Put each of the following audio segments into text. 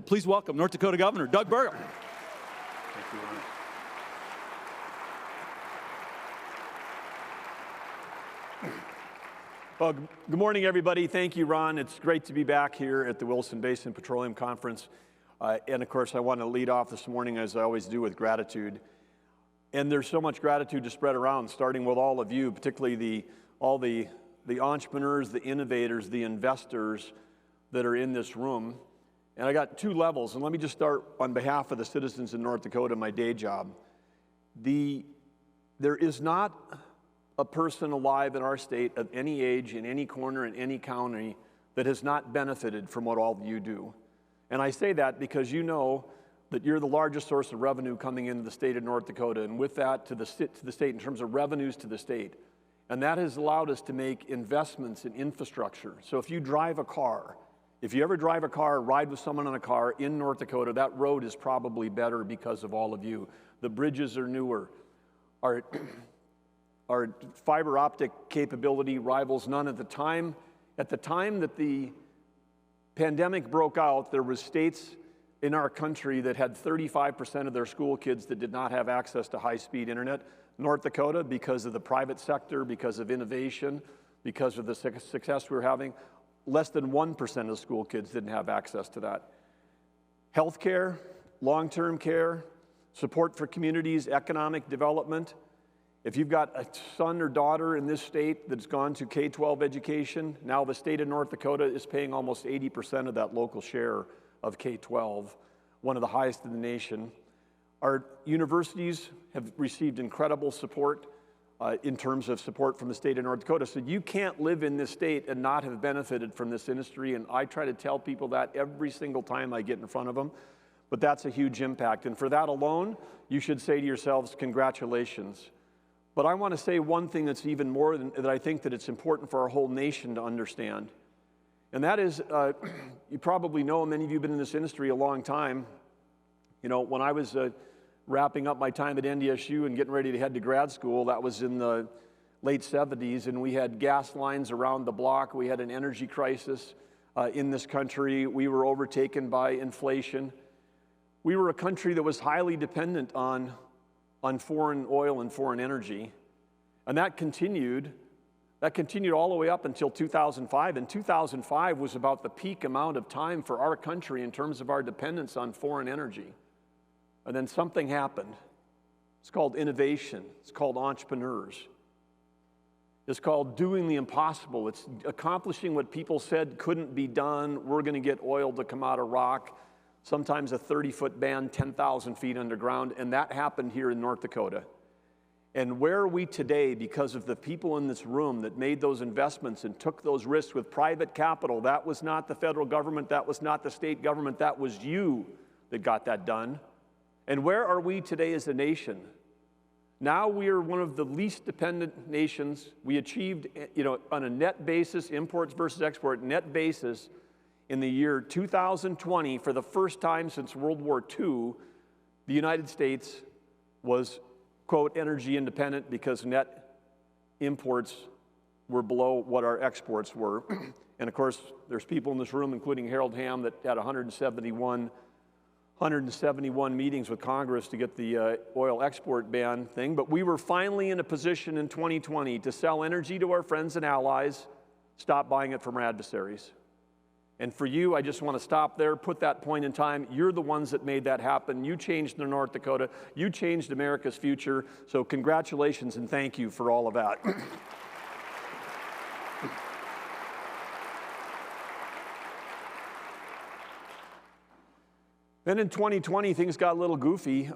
Please welcome North Dakota Governor Doug Burgum. Thank you, Ron. Well, good morning, everybody. Thank you, Ron. It's great to be back here at the Williston Basin Petroleum Conference. And of course, I want to lead off this morning, as I always do, with gratitude. And there's so much gratitude to spread around, starting with all of you, particularly all the entrepreneurs, the innovators, the investors that are in this room. And I got two levels, and let me just start on behalf of the citizens in North Dakota, my day job. There is not a person alive in our state of any age, in any corner, in any county, that has not benefited from what all of you do. And I say that because you know that you're the largest source of revenue coming into the state of North Dakota, and with that to the state in terms of revenues to the state. And that has allowed us to make investments in infrastructure. So if you drive a car, if you ever drive a car, ride with someone in a car in North Dakota, that road is probably better because of all of you. The bridges are newer. Our fiber optic capability rivals none at the time. At the time that the pandemic broke out, there were states in our country that had 35% of their school kids that did not have access to high-speed internet. North Dakota, because of the private sector, because of innovation, because of the success we were having, less than 1% of school kids didn't have access to that. Healthcare, long-term care, support for communities, economic development. If you've got a son or daughter in this state that's gone to K-12 education, now the state of North Dakota is paying almost 80% of that local share of K-12, one of the highest in the nation. Our universities have received incredible support in terms of support from the state of North Dakota. So you can't live in this state and not have benefited from this industry, and I try to tell people that every single time I get in front of them, but that's a huge impact. And for that alone, you should say to yourselves, congratulations. But I want to say one thing that's even more than that I think that it's important for our whole nation to understand. And that is, you probably know, many of you have been in this industry a long time. You know, when I was wrapping up my time at NDSU and getting ready to head to grad school, that was in the late 70s, and we had gas lines around the block. We had an energy crisis in this country. We were overtaken by inflation. We were a country that was highly dependent on foreign oil and foreign energy, and that continued all the way up until 2005, and 2005 was about the peak amount of time for our country in terms of our dependence on foreign energy. And then something happened. It's called innovation. It's called entrepreneurs. It's called doing the impossible. It's accomplishing what people said couldn't be done. We're going to get oil to come out of rock, sometimes a 30-foot band, 10,000 feet underground, and that happened here in North Dakota. And where are we today because of the people in this room that made those investments and took those risks with private capital? That was not the federal government. That was not the state government. That was you that got that done. And where are we today as a nation? Now we are one of the least dependent nations. We achieved, on a net basis, imports versus export, net basis, in the year 2020, for the first time since World War II, the United States was, quote, energy independent because net imports were below what our exports were. And of course, there's people in this room, including Harold Hamm, that had 171 meetings with Congress to get the oil export ban thing, but we were finally in a position in 2020 to sell energy to our friends and allies, stop buying it from our adversaries. And for you, I just want to stop there, put that point in time. You're the ones that made that happen. You changed North Dakota. You changed America's future. So congratulations and thank you for all of that. Then in 2020, things got a little goofy.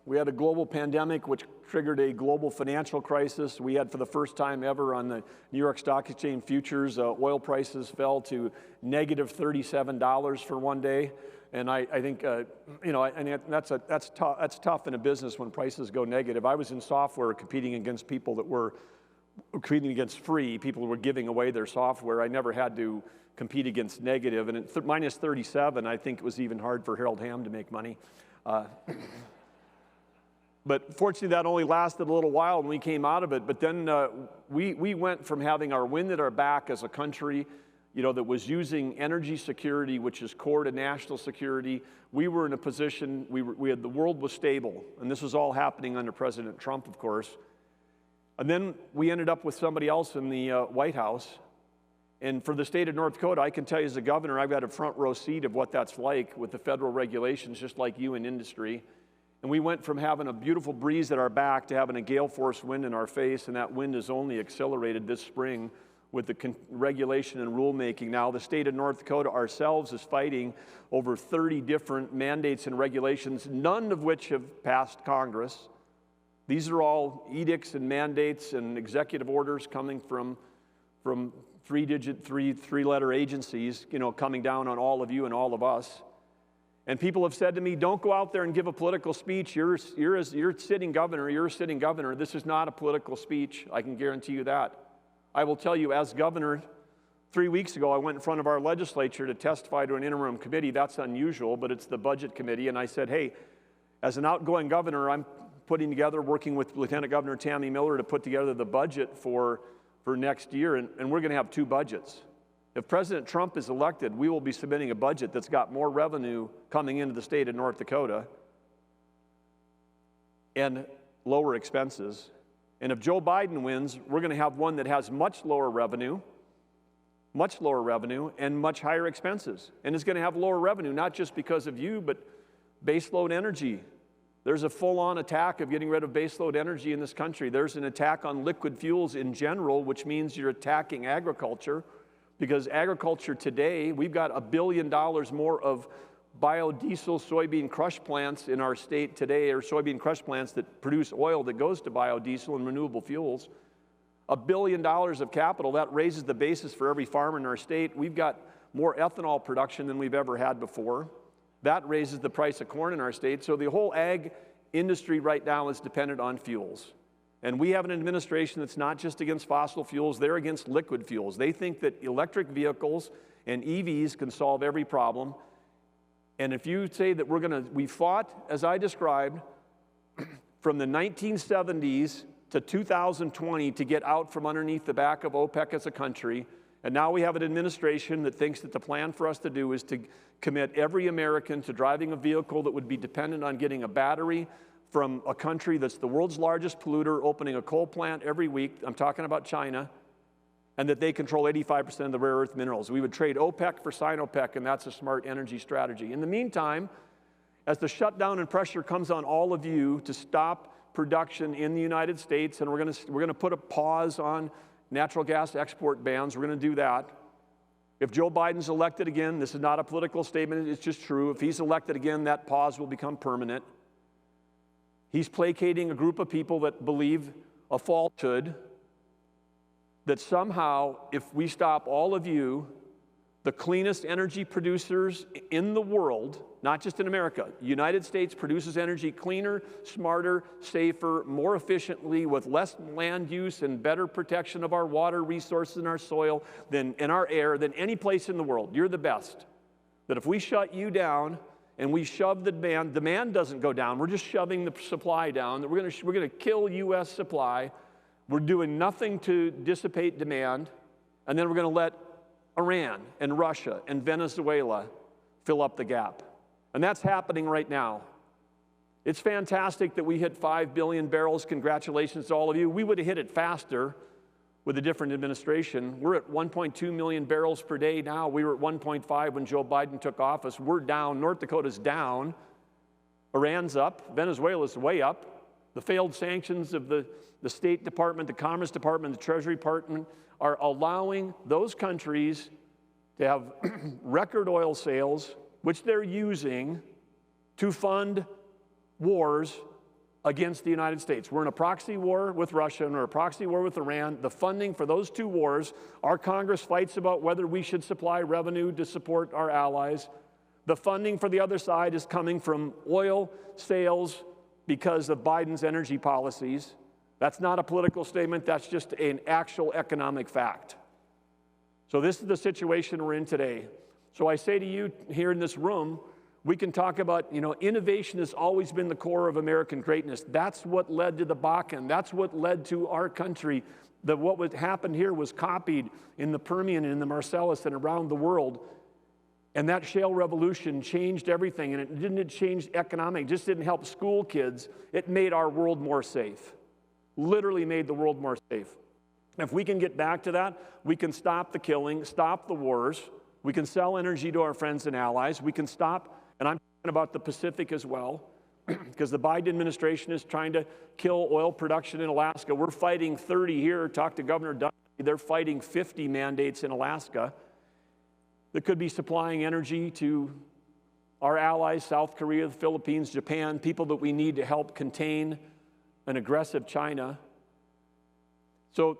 We had a global pandemic, which triggered a global financial crisis. We had, for the first time ever on the New York Stock Exchange futures, oil prices fell to negative $37 for one day. And I think, and that's tough in a business when prices go negative. I was in software competing against people that were competing against free, people who were giving away their software. I never had to compete against negative. And at minus 37, I think it was even hard for Harold Hamm to make money. But fortunately, that only lasted a little while, and we came out of it. But then we went from having our wind at our back as a country that was using energy security, which is core to national security. We were in a position, the world was stable, and this was all happening under President Trump, of course. And then we ended up with somebody else in the White House. And for the state of North Dakota, I can tell you as a governor, I've got a front row seat of what that's like with the federal regulations, just like you in industry. And we went from having a beautiful breeze at our back to having a gale force wind in our face, and that wind has only accelerated this spring with the regulation and rulemaking. Now, the state of North Dakota ourselves is fighting over 30 different mandates and regulations, none of which have passed Congress. These are all edicts and mandates and executive orders coming from three-letter agencies, coming down on all of you and all of us. And people have said to me, don't go out there and give a political speech. You're sitting governor. You're a sitting governor. This is not a political speech. I can guarantee you that. I will tell you, as governor, 3 weeks ago, I went in front of our legislature to testify to an interim committee. That's unusual, but it's the budget committee. And I said, hey, as an outgoing governor, I'm putting together, working with Lieutenant Governor Tammy Miller to put together the budget for next year, and we're going to have two budgets. If President Trump is elected, we will be submitting a budget that's got more revenue coming into the state of North Dakota and lower expenses. And if Joe Biden wins, we're going to have one that has much lower revenue, and much higher expenses. And it's going to have lower revenue, not just because of you, but baseload energy. There's a full-on attack of getting rid of baseload energy in this country. There's an attack on liquid fuels in general, which means you're attacking agriculture, because agriculture today, we've got $1 billion more of biodiesel soybean crush plants in our state today, or soybean crush plants that produce oil that goes to biodiesel and renewable fuels. $1 billion of capital, that raises the basis for every farmer in our state. We've got more ethanol production than we've ever had before. That raises the price of corn in our state. So the whole ag industry right now is dependent on fuels. And we have an administration that's not just against fossil fuels, they're against liquid fuels. They think that electric vehicles and EVs can solve every problem. And if you say that we fought, as I described, from the 1970s to 2020 to get out from underneath the back of OPEC as a country, and now we have an administration that thinks that the plan for us to do is to commit every American to driving a vehicle that would be dependent on getting a battery from a country that's the world's largest polluter, opening a coal plant every week. I'm talking about China, and that they control 85% of the rare earth minerals. We would trade OPEC for Sinopec, and that's a smart energy strategy. In the meantime, as the shutdown and pressure comes on all of you to stop production in the United States, and we're going to put a pause on natural gas export bans. We're going to do that. If Joe Biden's elected again, this is not a political statement, it's just true. If he's elected again, that pause will become permanent. He's placating a group of people that believe a falsehood that somehow, if we stop all of you, the cleanest energy producers in the world, not just in America, the United States produces energy cleaner, smarter, safer, more efficiently, with less land use and better protection of our water resources and our soil and our air than any place in the world. You're the best. That if we shut you down and we shove the demand doesn't go down, we're just shoving the supply down, that we're going to kill U.S. supply. We're doing nothing to dissipate demand, and then we're going to let Iran and Russia and Venezuela fill up the gap. And that's happening right now. It's fantastic that we hit 5 billion barrels. Congratulations to all of you. We would have hit it faster with a different administration. We're at 1.2 million barrels per day now. We were at 1.5 when Joe Biden took office. We're down. North Dakota's down. Iran's up. Venezuela's way up. The failed sanctions of the State Department, the Commerce Department, the Treasury Department are allowing those countries to have record oil sales, which they're using to fund wars against the United States. We're in a proxy war with Russia and we're in a proxy war with Iran. The funding for those two wars, our Congress fights about whether we should supply revenue to support our allies. The funding for the other side is coming from oil sales because of Biden's energy policies. That's not a political statement, that's just an actual economic fact. So this is the situation we're in today. So I say to you here in this room, We can talk about, innovation has always been the core of American greatness. That's what led to the Bakken. That's what led to our country. What happened here was copied in the Permian and in the Marcellus and around the world. And that shale revolution changed everything. And it didn't change economic, it just didn't help school kids. It made our world more safe. Literally made the world more safe. If we can get back to that, we can stop the killing, stop the wars. We can sell energy to our friends and allies. We can stop, and I'm talking about the Pacific as well, because the Biden administration is trying to kill oil production in Alaska. We're fighting 30 here. Talk to Governor Dunn. They're fighting 50 mandates in Alaska that could be supplying energy to our allies, South Korea, the Philippines, Japan, people that we need to help contain an aggressive China. So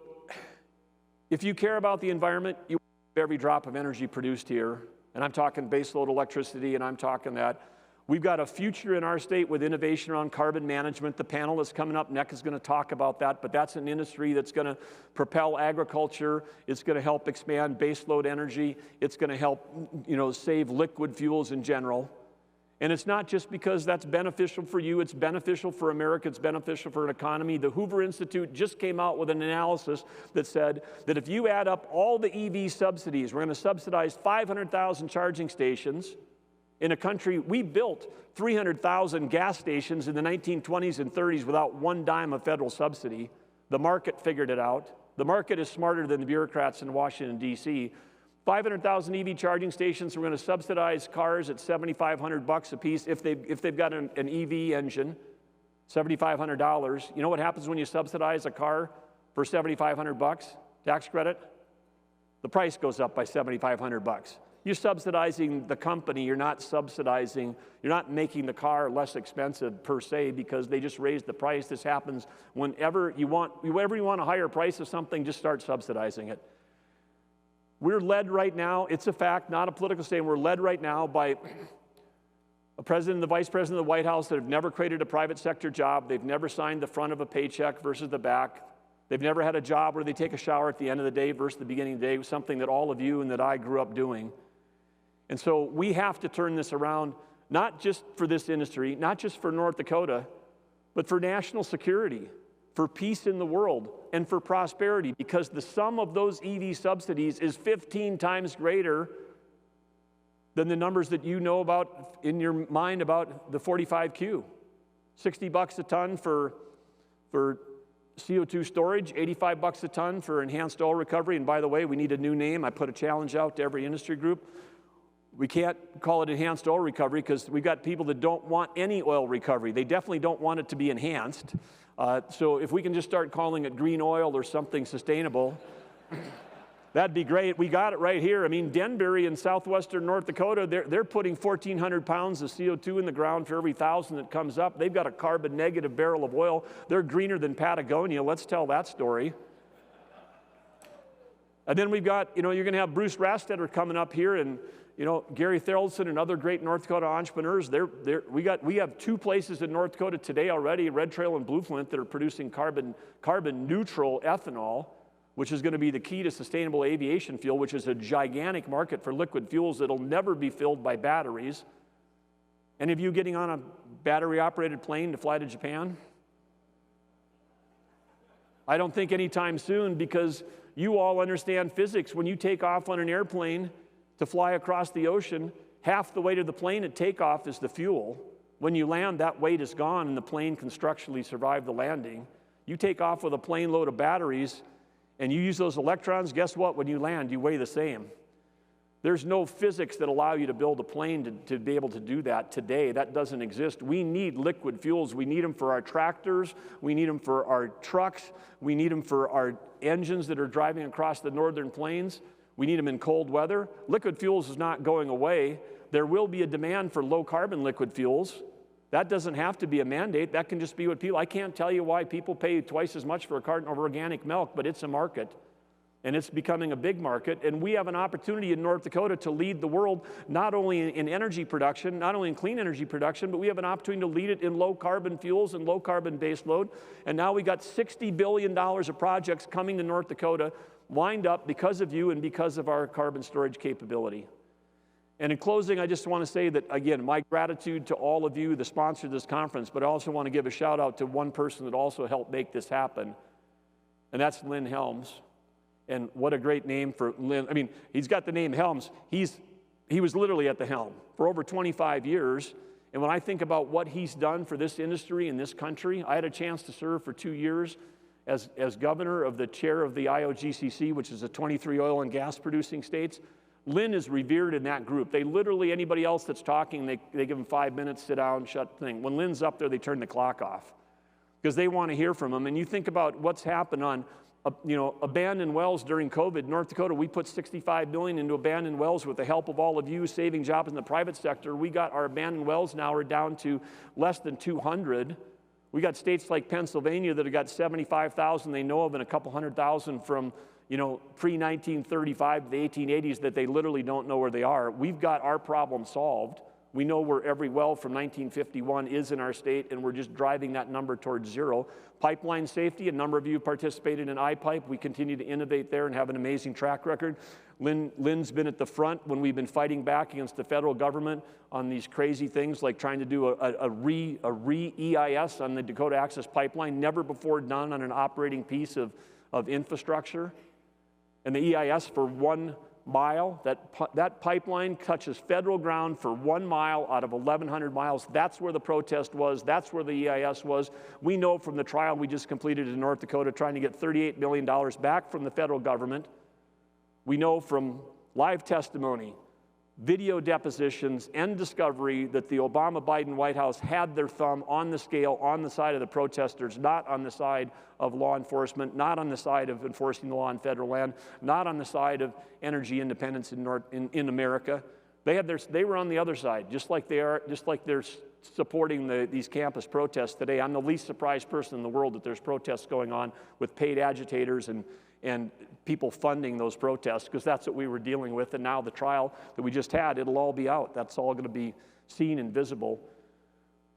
if you care about the environment, you want every drop of energy produced here, and I'm talking baseload electricity, and I'm talking that. We've got a future in our state with innovation around carbon management. The panel that's coming up next is going to talk about that, but that's an industry that's going to propel agriculture. It's going to help expand baseload energy. It's going to help, save liquid fuels in general. And it's not just because that's beneficial for you, it's beneficial for America, it's beneficial for an economy. The Hoover Institute just came out with an analysis that said that if you add up all the EV subsidies, we're going to subsidize 500,000 charging stations. In a country, we built 300,000 gas stations in the 1920s and 30s without one dime of federal subsidy. The market figured it out. The market is smarter than the bureaucrats in Washington, D.C. 500,000 EV charging stations. We're going to subsidize cars at $7,500 a piece if they've got an EV engine, $7,500. You know what happens when you subsidize a car for $7,500 tax credit? The price goes up by $7,500. You're subsidizing the company. You're not making the car less expensive per se because they just raised the price. This happens whenever you want a higher price of something, just start subsidizing it. We're led right now, it's a fact, not a political statement, we're led right now by a president and the vice president of the White House that have never created a private sector job. They've never signed the front of a paycheck versus the back. They've never had a job where they take a shower at the end of the day versus the beginning of the day, something that all of you and that I grew up doing. And so we have to turn this around, not just for this industry, not just for North Dakota, but for national security, for peace in the world, and for prosperity, because the sum of those EV subsidies is 15 times greater than the numbers that you know about in your mind about the 45Q. $60 a ton for CO2 storage, $85 a ton for enhanced oil recovery. And by the way, we need a new name. I put a challenge out to every industry group. We can't call it enhanced oil recovery because we've got people that don't want any oil recovery. They definitely don't want it to be enhanced. So if we can just start calling it green oil or something sustainable, that'd be great. We got it right here. I mean, Denbury in southwestern North Dakota, they're putting 1,400 pounds of CO2 in the ground for every 1,000 that comes up. They've got a carbon negative barrel of oil. They're greener than Patagonia. Let's tell that story. And then we've got, you're going to have Bruce Rastetter coming up here, and Gary Theraldson and other great North Dakota entrepreneurs. We have two places in North Dakota today already, Red Trail and Blue Flint, that are producing carbon neutral ethanol, which is going to be the key to sustainable aviation fuel, which is a gigantic market for liquid fuels that'll never be filled by batteries. Any of you getting on a battery-operated plane to fly to Japan? I don't think anytime soon, because you all understand physics. When you take off on an airplane to fly across the ocean, half the weight of the plane at takeoff is the fuel. When you land, that weight is gone and the plane can structurally survive the landing. You take off with a plane load of batteries and you use those electrons, guess what? When you land, you weigh the same. There's no physics that allow you to build a plane to be able to do that today. That doesn't exist. We need liquid fuels. We need them for our tractors. We need them for our trucks. We need them for our engines that are driving across the northern plains. We need them in cold weather. Liquid fuels is not going away. There will be a demand for low carbon liquid fuels. That doesn't have to be a mandate. That can just be what people, I can't tell you why people pay twice as much for a carton of organic milk, but it's a market. And it's becoming a big market. And we have an opportunity in North Dakota to lead the world, not only in energy production, not only in clean energy production, but we have an opportunity to lead it in low carbon fuels and low carbon base load. And now we got $60 billion of projects coming to North Dakota lined up because of you and because of our carbon storage capability. And in closing, I just want to say that, again, my gratitude to all of you, the sponsor of this conference, but I also want to give a shout out to one person that also helped make this happen, and that's Lynn Helms. And what a great name for Lynn. I mean, he's got the name Helms. He was literally at the helm for over 25 years. And when I think about what he's done for this industry in this country, I had a chance to serve for 2 years as governor of the chair of the IOGCC, which is the 23 oil and gas producing states. Lynn is revered in that group. They literally, anybody else that's talking, they give them 5 minutes, sit down, shut the thing. When Lynn's up there, they turn the clock off because they want to hear from him. And you think about what's happened on abandoned wells during COVID. North Dakota, we put $65 million into abandoned wells with the help of all of you, saving jobs in the private sector. We got our abandoned wells now are down to less than 200. We got states like Pennsylvania that have got 75,000 they know of and a couple 100,000 from pre-1935 to the 1880s that they literally don't know where they are. We've got our problem solved. We know where every well from 1951 is in our state, and we're just driving that number towards zero. Pipeline safety, a number of you participated in iPipe. We continue to innovate there and have an amazing track record. Lynn's been at the front when we've been fighting back against the federal government on these crazy things like trying to do a re-EIS on the Dakota Access Pipeline, never before done on an operating piece of infrastructure. And the EIS for 1 mile, that pipeline touches federal ground for 1 mile out of 1,100 miles. That's where the protest was. That's where the EIS was. We know from the trial we just completed in North Dakota trying to get $38 million back from the federal government. We know from live testimony, video depositions, and discovery that the Obama-Biden White House had their thumb on the scale, on the side of the protesters, not on the side of law enforcement, not on the side of enforcing the law on federal land, not on the side of energy independence in America. They were on the other side, just like they're supporting these campus protests today. I'm the least surprised person in the world that there's protests going on with paid agitators and people funding those protests, because that's what we were dealing with. And now the trial that we just had, it'll all be out. That's all going to be seen and visible.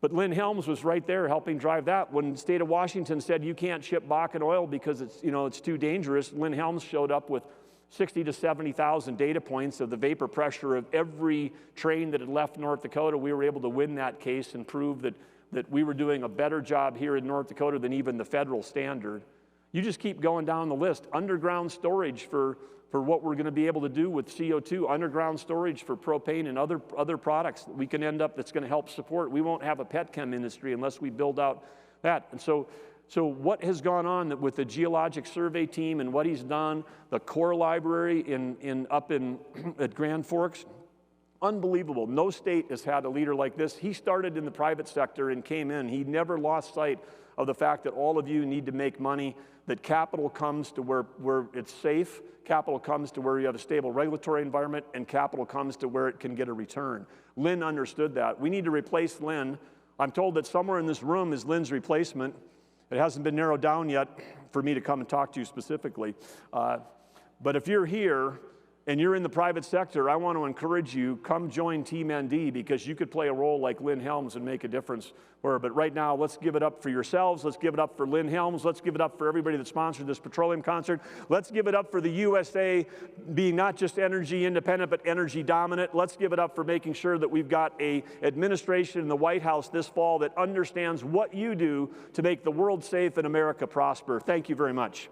But Lynn Helms was right there helping drive that. When the state of Washington said you can't ship Bakken oil because it's too dangerous, Lynn Helms showed up with 60 to 70,000 data points of the vapor pressure of every train that had left North Dakota. We were able to win that case and prove that we were doing a better job here in North Dakota than even the federal standard. You just keep going down the list. Underground storage for what we're going to be able to do with CO2, underground storage for propane and other products that we can end up that's going to help support. We won't have a petchem industry unless we build out that. And so what has gone on with the Geologic Survey team and what he's done, the core library up at Grand Forks, unbelievable. No state has had a leader like this. He started in the private sector and came in. He never lost sight of the fact that all of you need to make money, that capital comes to where it's safe, capital comes to where you have a stable regulatory environment, and capital comes to where it can get a return. Lynn understood that. We need to replace Lynn. I'm told that somewhere in this room is Lynn's replacement. It hasn't been narrowed down yet for me to come and talk to you specifically. But if you're here and you're in the private sector, I want to encourage you, come join Team ND, because you could play a role like Lynn Helms and make a difference for her. But right now, let's give it up for yourselves. Let's give it up for Lynn Helms. Let's give it up for everybody that sponsored this petroleum concert. Let's give it up for the USA being not just energy independent, but energy dominant. Let's give it up for making sure that we've got an administration in the White House this fall that understands what you do to make the world safe and America prosper. Thank you very much.